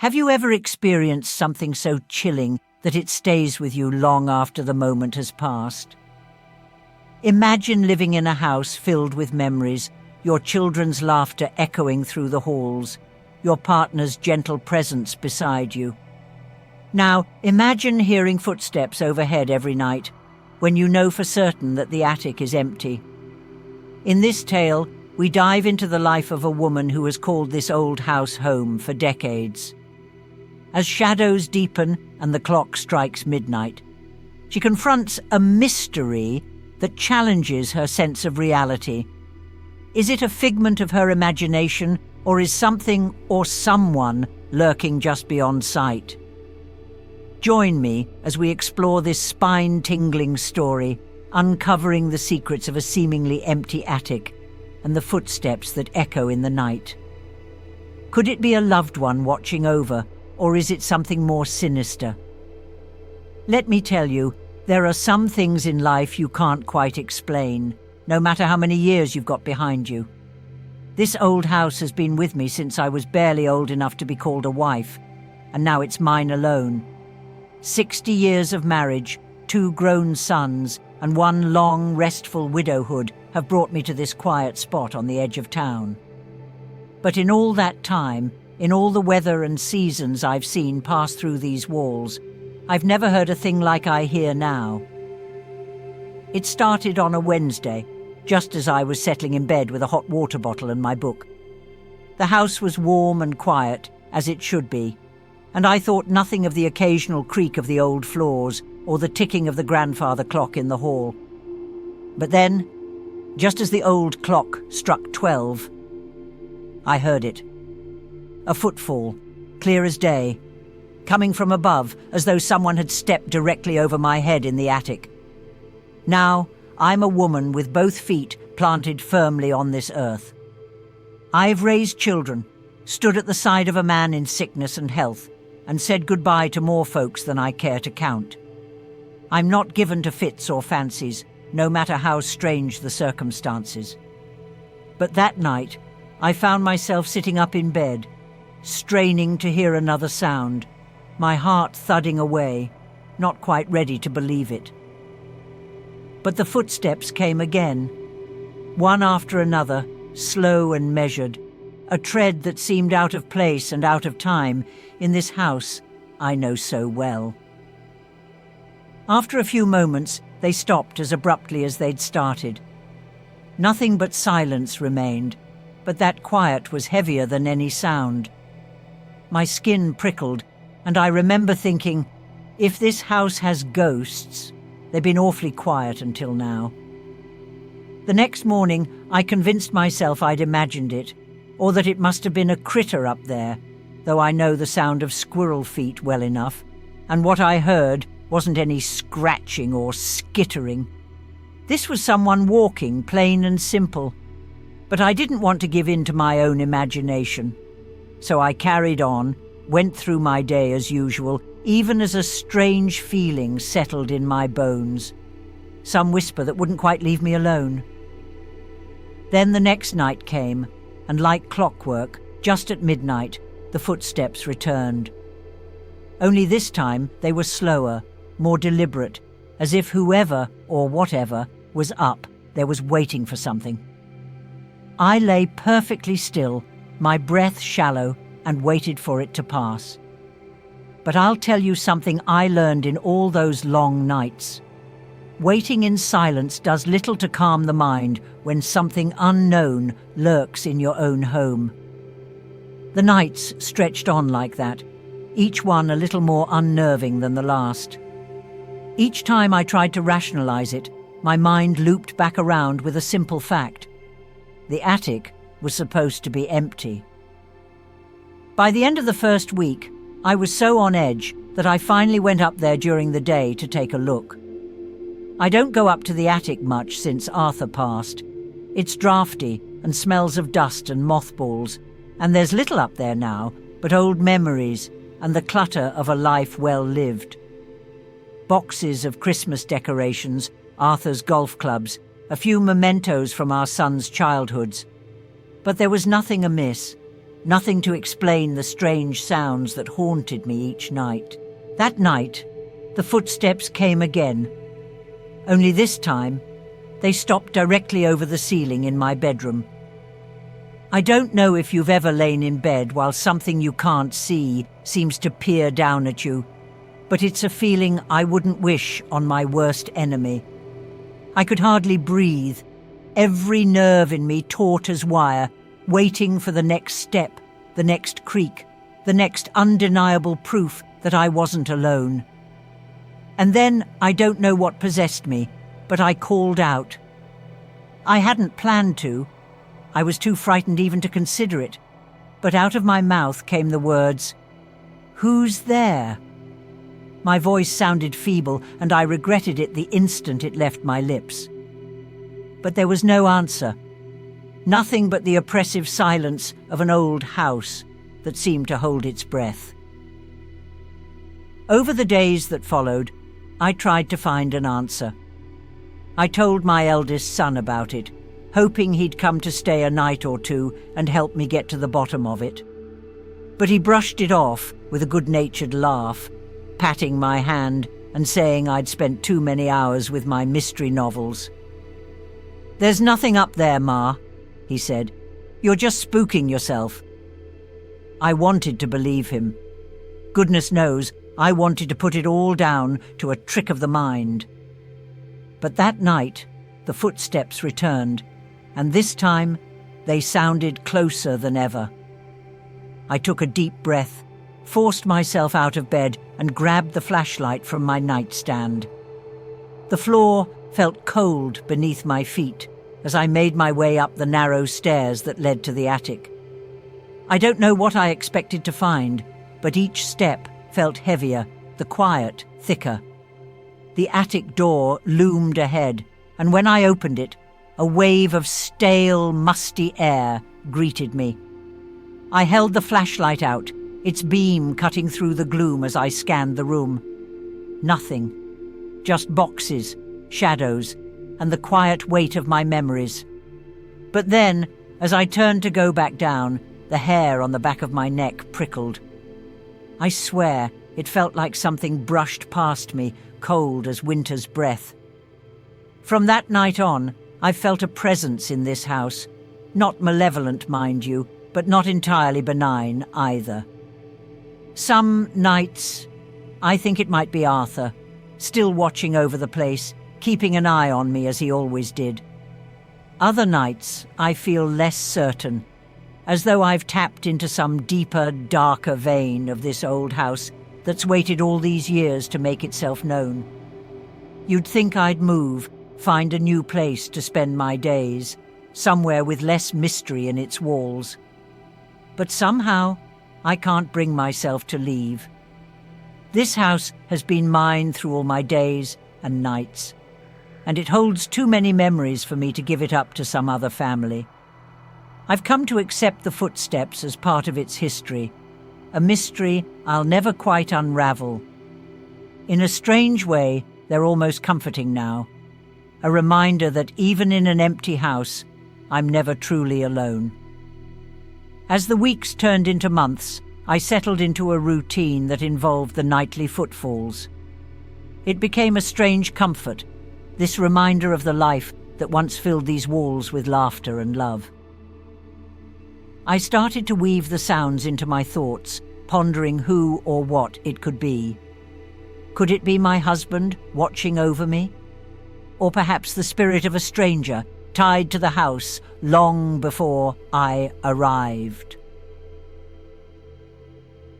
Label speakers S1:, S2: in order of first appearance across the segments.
S1: Have you ever experienced something so chilling that it stays with you long after the moment has passed? Imagine living in a house filled with memories, your children's laughter echoing through the halls, your partner's gentle presence beside you. Now, imagine hearing footsteps overhead every night, when you know for certain that the attic is empty. In this tale, we dive into the life of a woman who has called this old house home for decades. As shadows deepen and the clock strikes midnight, she confronts a mystery that challenges her sense of reality. Is it a figment of her imagination, or is something or someone lurking just beyond sight? Join me as we explore this spine-tingling story, uncovering the secrets of a seemingly empty attic and the footsteps that echo in the night. Could it be a loved one watching over, or is it something more sinister? Let me tell you, there are some things in life you can't quite explain, no matter how many years you've got behind you. This old house has been with me since I was barely old enough to be called a wife, and now it's mine alone. 60 years of marriage, 2 grown sons, and 1 long, restful widowhood have brought me to this quiet spot on the edge of town. But in all that time, in all the weather and seasons I've seen pass through these walls, I've never heard a thing like I hear now. It started on a Wednesday, just as I was settling in bed with a hot water bottle and my book. The house was warm and quiet, as it should be, and I thought nothing of the occasional creak of the old floors or the ticking of the grandfather clock in the hall. But then, just as the old clock struck 12, I heard it. A footfall, clear as day, coming from above as though someone had stepped directly over my head in the attic. Now, I'm a woman with both feet planted firmly on this earth. I've raised children, stood at the side of a man in sickness and health, and said goodbye to more folks than I care to count. I'm not given to fits or fancies, no matter how strange the circumstances. But that night, I found myself sitting up in bed, straining to hear another sound, my heart thudding away, not quite ready to believe it. But the footsteps came again, one after another, slow and measured, a tread that seemed out of place and out of time in this house I know so well. After a few moments, they stopped as abruptly as they'd started. Nothing but silence remained, but that quiet was heavier than any sound. My skin prickled, and I remember thinking, if this house has ghosts, they've been awfully quiet until now. The next morning, I convinced myself I'd imagined it, or that it must have been a critter up there, though I know the sound of squirrel feet well enough, and what I heard wasn't any scratching or skittering. This was someone walking, plain and simple, but I didn't want to give in to my own imagination. So I carried on, went through my day as usual, even as a strange feeling settled in my bones. Some whisper that wouldn't quite leave me alone. Then the next night came, and like clockwork, just at midnight, the footsteps returned. Only this time they were slower, more deliberate, as if whoever or whatever was up there was waiting for something. I lay perfectly still, my breath shallow, and waited for it to pass. But I'll tell you something I learned in all those long nights. Waiting in silence does little to calm the mind when something unknown lurks in your own home. The nights stretched on like that, each one a little more unnerving than the last. Each time I tried to rationalize it, my mind looped back around with a simple fact. The attic was supposed to be empty. By the end of the first week, I was so on edge that I finally went up there during the day to take a look. I don't go up to the attic much since Arthur passed. It's drafty and smells of dust and mothballs, and there's little up there now but old memories and the clutter of a life well lived. Boxes of Christmas decorations, Arthur's golf clubs, a few mementos from our sons' childhoods. But there was nothing amiss. nothing to explain the strange sounds that haunted me each night. That night, the footsteps came again. Only this time, they stopped directly over the ceiling in my bedroom. I don't know if you've ever lain in bed while something you can't see seems to peer down at you, but it's a feeling I wouldn't wish on my worst enemy. I could hardly breathe, every nerve in me taut as wire, waiting for the next step, the next creak, the next undeniable proof that I wasn't alone. And then I don't know what possessed me, but I called out. I hadn't planned to. I was too frightened even to consider it, but out of my mouth came the words, "Who's there?" My voice sounded feeble, and I regretted it the instant it left my lips. But there was no answer. Nothing but the oppressive silence of an old house that seemed to hold its breath. Over the days that followed, I tried to find an answer. I told my eldest son about it, hoping he'd come to stay a night or two and help me get to the bottom of it. But he brushed it off with a good-natured laugh, patting my hand and saying I'd spent too many hours with my mystery novels. "There's nothing up there, Ma," he said. "You're just spooking yourself." I wanted to believe him. Goodness knows, I wanted to put it all down to a trick of the mind. But that night, the footsteps returned, and this time they sounded closer than ever. I took a deep breath, forced myself out of bed, and grabbed the flashlight from my nightstand. The floor felt cold beneath my feet as I made my way up the narrow stairs that led to the attic. I don't know what I expected to find, but each step felt heavier, the quiet thicker. The attic door loomed ahead, and when I opened it, a wave of stale, musty air greeted me. I held the flashlight out, its beam cutting through the gloom as I scanned the room. Nothing. Just boxes, shadows, and the quiet weight of my memories. But then, as I turned to go back down, the hair on the back of my neck prickled. I swear it felt like something brushed past me, cold as winter's breath. From that night on, I felt a presence in this house. Not malevolent, mind you, but not entirely benign either. Some nights, I think it might be Arthur, still watching over the place, keeping an eye on me as he always did. Other nights, I feel less certain, as though I've tapped into some deeper, darker vein of this old house that's waited all these years to make itself known. You'd think I'd move, find a new place to spend my days, somewhere with less mystery in its walls. But somehow, I can't bring myself to leave. This house has been mine through all my days and nights, and it holds too many memories for me to give it up to some other family. I've come to accept the footsteps as part of its history, a mystery I'll never quite unravel. In a strange way, they're almost comforting now, a reminder that even in an empty house, I'm never truly alone. As the weeks turned into months, I settled into a routine that involved the nightly footfalls. It became a strange comfort, this reminder of the life that once filled these walls with laughter and love. I started to weave the sounds into my thoughts, pondering who or what it could be. Could it be my husband watching over me? Or perhaps the spirit of a stranger tied to the house long before I arrived?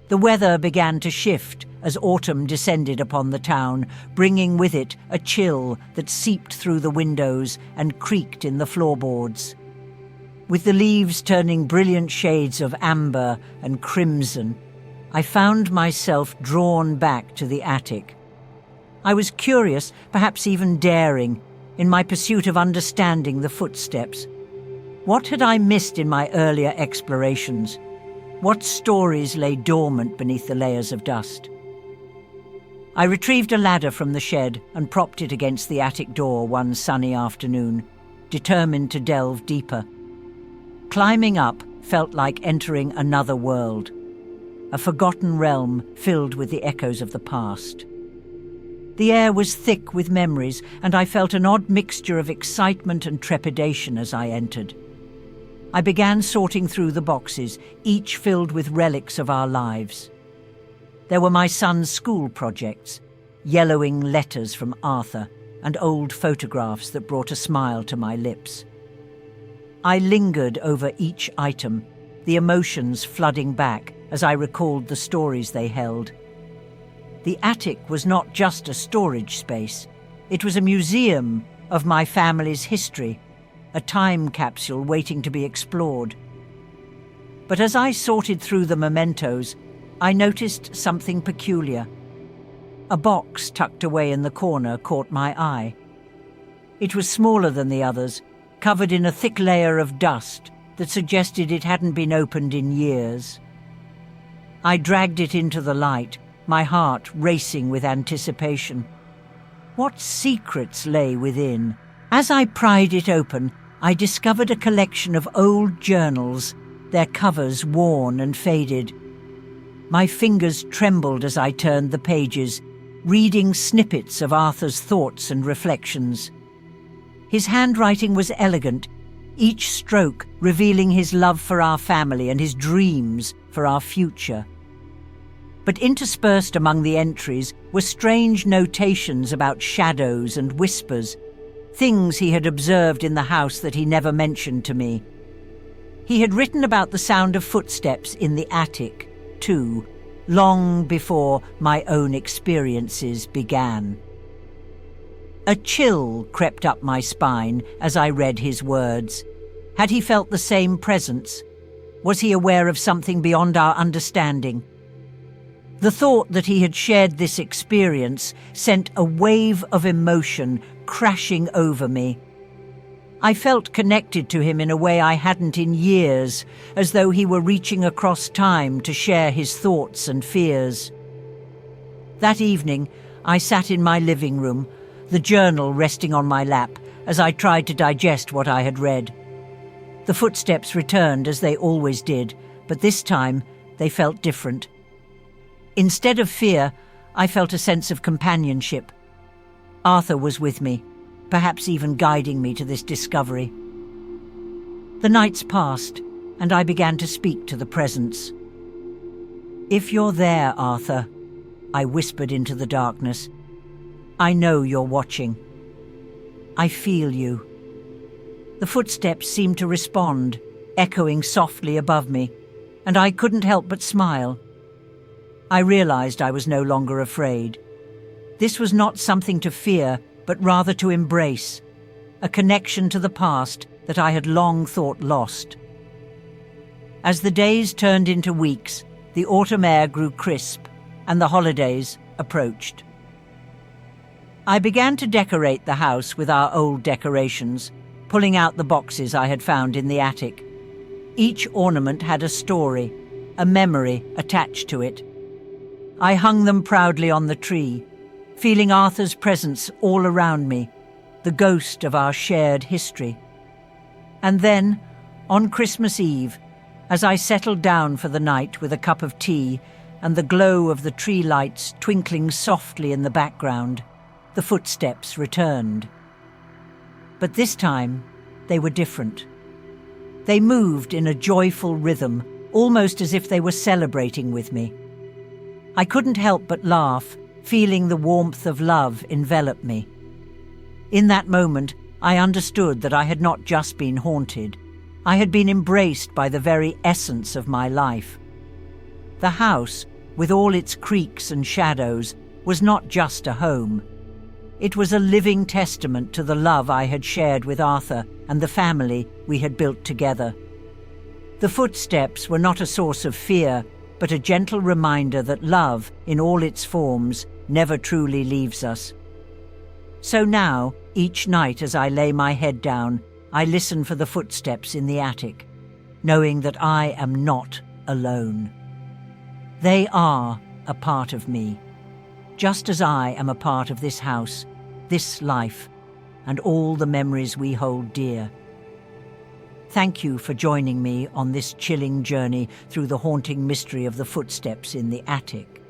S1: The weather began to shift as autumn descended upon the town, bringing with it a chill that seeped through the windows and creaked in the floorboards. With the leaves turning brilliant shades of amber and crimson, I found myself drawn back to the attic. I was curious, perhaps even daring, in my pursuit of understanding the footsteps. What had I missed in my earlier explorations? What stories lay dormant beneath the layers of dust? I retrieved a ladder from the shed and propped it against the attic door one sunny afternoon, determined to delve deeper. Climbing up felt like entering another world, a forgotten realm filled with the echoes of the past. The air was thick with memories, and I felt an odd mixture of excitement and trepidation as I entered. I began sorting through the boxes, each filled with relics of our lives. There were my son's school projects, yellowing letters from Arthur, and old photographs that brought a smile to my lips. I lingered over each item, the emotions flooding back as I recalled the stories they held. The attic was not just a storage space. It was a museum of my family's history, a time capsule waiting to be explored. But as I sorted through the mementos, I noticed something peculiar. A box tucked away in the corner caught my eye. It was smaller than the others, covered in a thick layer of dust that suggested it hadn't been opened in years. I dragged it into the light, my heart racing with anticipation. What secrets lay within? As I pried it open, I discovered a collection of old journals, their covers worn and faded. My fingers trembled as I turned the pages, reading snippets of Arthur's thoughts and reflections. His handwriting was elegant, each stroke revealing his love for our family and his dreams for our future. But interspersed among the entries were strange notations about shadows and whispers, things he had observed in the house that he never mentioned to me. He had written about the sound of footsteps in the attic, too, long before my own experiences began. A chill crept up my spine as I read his words. Had he felt the same presence? Was he aware of something beyond our understanding? The thought that he had shared this experience sent a wave of emotion crashing over me. I felt connected to him in a way I hadn't in years, as though he were reaching across time to share his thoughts and fears. That evening, I sat in my living room, the journal resting on my lap, as I tried to digest what I had read. The footsteps returned as they always did, but this time they felt different. Instead of fear, I felt a sense of companionship. Arthur was with me, perhaps even guiding me to this discovery. The nights passed, and I began to speak to the presence. "If you're there, Arthur," I whispered into the darkness, "I know you're watching. I feel you." The footsteps seemed to respond, echoing softly above me, and I couldn't help but smile. I realized I was no longer afraid. This was not something to fear, but rather to embrace, a connection to the past that I had long thought lost. As the days turned into weeks, the autumn air grew crisp, and the holidays approached. I began to decorate the house with our old decorations, pulling out the boxes I had found in the attic. Each ornament had a story, a memory attached to it. I hung them proudly on the tree, feeling Arthur's presence all around me, the ghost of our shared history. And then, on Christmas Eve, as I settled down for the night with a cup of tea and the glow of the tree lights twinkling softly in the background, the footsteps returned. But this time, they were different. They moved in a joyful rhythm, almost as if they were celebrating with me. I couldn't help but laugh, feeling the warmth of love envelop me. In that moment, I understood that I had not just been haunted. I had been embraced by the very essence of my life. The house, with all its creaks and shadows, was not just a home. It was a living testament to the love I had shared with Arthur and the family we had built together. The footsteps were not a source of fear, but a gentle reminder that love, in all its forms, never truly leaves us. So now, each night as I lay my head down, I listen for the footsteps in the attic, knowing that I am not alone. They are a part of me, just as I am a part of this house, this life, and all the memories we hold dear. Thank you for joining me on this chilling journey through the haunting mystery of the footsteps in the attic.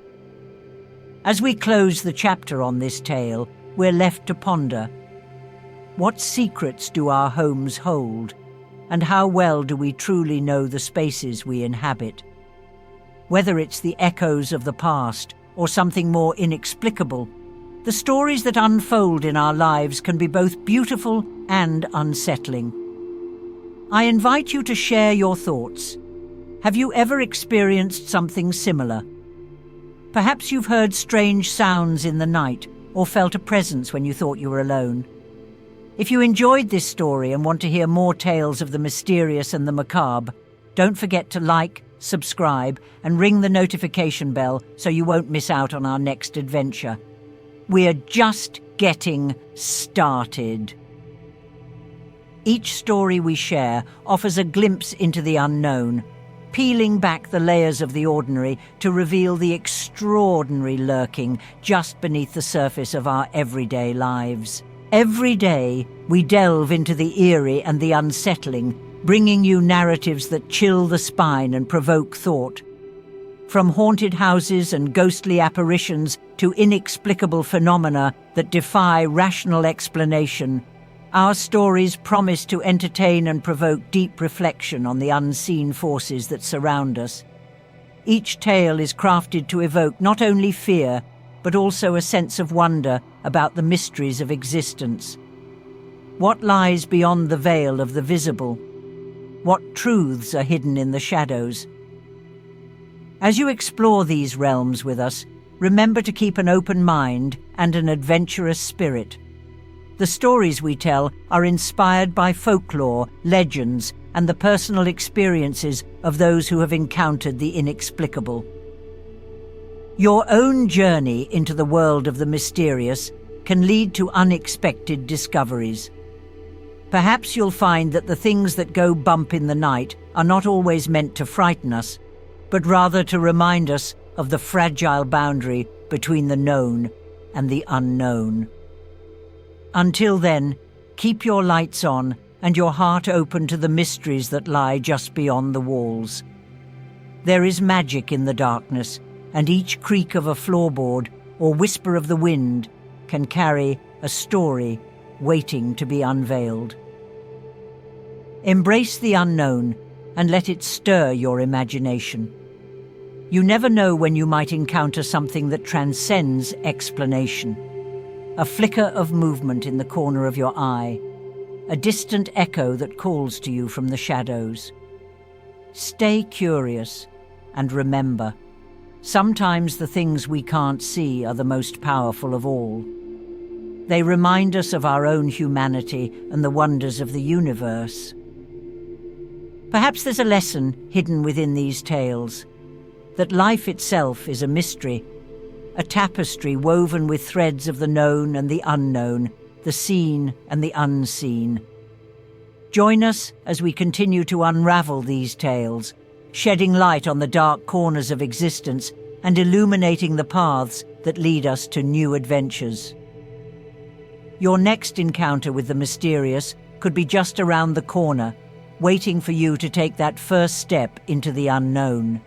S1: As we close the chapter on this tale, we're left to ponder: what secrets do our homes hold, and how well do we truly know the spaces we inhabit? Whether it's the echoes of the past or something more inexplicable, the stories that unfold in our lives can be both beautiful and unsettling. I invite you to share your thoughts. Have you ever experienced something similar? Perhaps you've heard strange sounds in the night or felt a presence when you thought you were alone. If you enjoyed this story and want to hear more tales of the mysterious and the macabre, don't forget to like, subscribe, and ring the notification bell so you won't miss out on our next adventure. We're just getting started. Each story we share offers a glimpse into the unknown, peeling back the layers of the ordinary to reveal the extraordinary lurking just beneath the surface of our everyday lives. Every day, we delve into the eerie and the unsettling, bringing you narratives that chill the spine and provoke thought. From haunted houses and ghostly apparitions to inexplicable phenomena that defy rational explanation, our stories promise to entertain and provoke deep reflection on the unseen forces that surround us. Each tale is crafted to evoke not only fear, but also a sense of wonder about the mysteries of existence. What lies beyond the veil of the visible? What truths are hidden in the shadows? As you explore these realms with us, remember to keep an open mind and an adventurous spirit. The stories we tell are inspired by folklore, legends, and the personal experiences of those who have encountered the inexplicable. Your own journey into the world of the mysterious can lead to unexpected discoveries. Perhaps you'll find that the things that go bump in the night are not always meant to frighten us, but rather to remind us of the fragile boundary between the known and the unknown. Until then, keep your lights on and your heart open to the mysteries that lie just beyond the walls. There is magic in the darkness, and each creak of a floorboard or whisper of the wind can carry a story waiting to be unveiled. Embrace the unknown and let it stir your imagination. You never know when you might encounter something that transcends explanation. A flicker of movement in the corner of your eye, a distant echo that calls to you from the shadows. Stay curious and remember, sometimes the things we can't see are the most powerful of all. They remind us of our own humanity and the wonders of the universe. Perhaps there's a lesson hidden within these tales, that life itself is a mystery, a tapestry woven with threads of the known and the unknown, the seen and the unseen. Join us as we continue to unravel these tales, shedding light on the dark corners of existence and illuminating the paths that lead us to new adventures. Your next encounter with the mysterious could be just around the corner, waiting for you to take that first step into the unknown.